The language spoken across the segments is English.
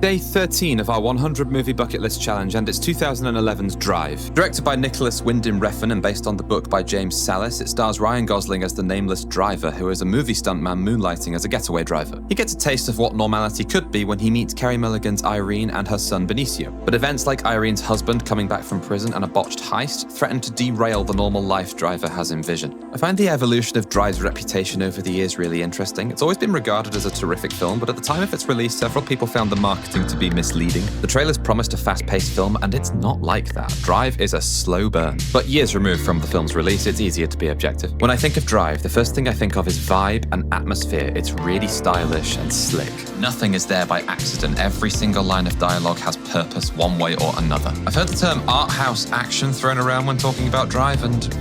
Day 13 of our 100 movie bucket list challenge, and it's 2011's Drive. Directed by Nicholas Winding Refn and based on the book by James Salis, it stars Ryan Gosling as the nameless driver who is a movie stuntman moonlighting as a getaway driver. He gets a taste of what normality could be when he meets Carey Mulligan's Irene and her son Benicio. But events like Irene's husband coming back from prison and a botched heist threaten to derail the normal life Driver has envisioned. I find the evolution of Drive's reputation over the years really interesting. It's always been regarded as a terrific film, but at the time of its release, several people found the marketing to be misleading. The trailers promised a fast-paced film, and it's not like that. Drive is a slow burn. But years removed from the film's release, it's easier to be objective. When I think of Drive, the first thing I think of is vibe and atmosphere. It's really stylish and slick. Nothing is there by accident. Every single line of dialogue has purpose one way or another. I've heard the term art house action thrown around when talking about Drive, and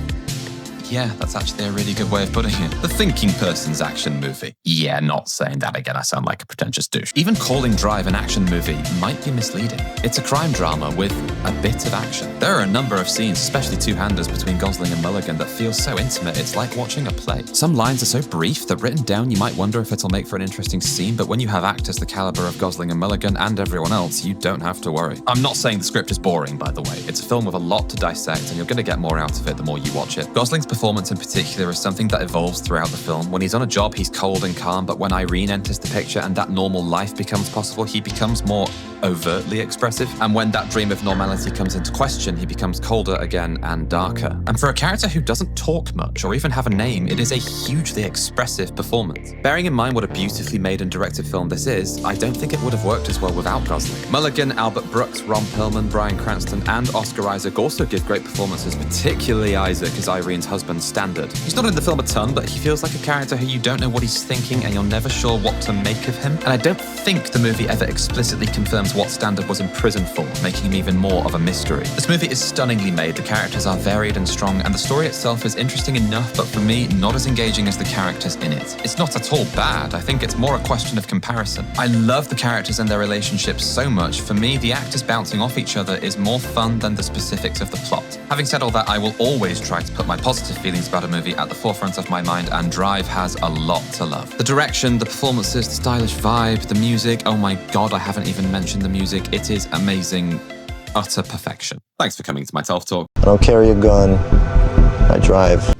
yeah, that's actually a really good way of putting it. The thinking person's action movie. Yeah, not saying that again, I sound like a pretentious douche. Even calling Drive an action movie might be misleading. It's a crime drama with a bit of action. There are a number of scenes, especially two-handers between Gosling and Mulligan, that feel so intimate it's like watching a play. Some lines are so brief that written down you might wonder if it'll make for an interesting scene, but when you have actors the caliber of Gosling and Mulligan and everyone else, you don't have to worry. I'm not saying the script is boring, by the way. It's a film with a lot to dissect, and you're going to get more out of it the more you watch it. Gosling's performance in particular is something that evolves throughout the film. When he's on a job, he's cold and calm, but when Irene enters the picture and that normal life becomes possible, he becomes more overtly expressive. And when that dream of normality comes into question, he becomes colder again and darker. And for a character who doesn't talk much or even have a name, it is a hugely expressive performance. Bearing in mind what a beautifully made and directed film this is, I don't think it would have worked as well without Gosling. Mulligan, Albert Brooks, Ron Perlman, Bryan Cranston, and Oscar Isaac also give great performances, particularly Isaac as Irene's husband, Standard. He's not in the film a ton, but he feels like a character who you don't know what he's thinking and you're never sure what to make of him. And I don't think the movie ever explicitly confirms what Standard was in prison for, making him even more of a mystery. This movie is stunningly made, the characters are varied and strong, and the story itself is interesting enough, but for me, not as engaging as the characters in it. It's not at all bad, I think it's more a question of comparison. I love the characters and their relationships so much. For me, the actors bouncing off each other is more fun than the specifics of the plot. Having said all that, I will always try to put my positive feelings about a movie at the forefront of my mind, and Drive has a lot to love. The direction, the performances, the stylish vibe, the music, oh my god, I haven't even mentioned the music. It is amazing. Utter perfection. Thanks for coming to my Telftalk. I don't carry a gun. I drive.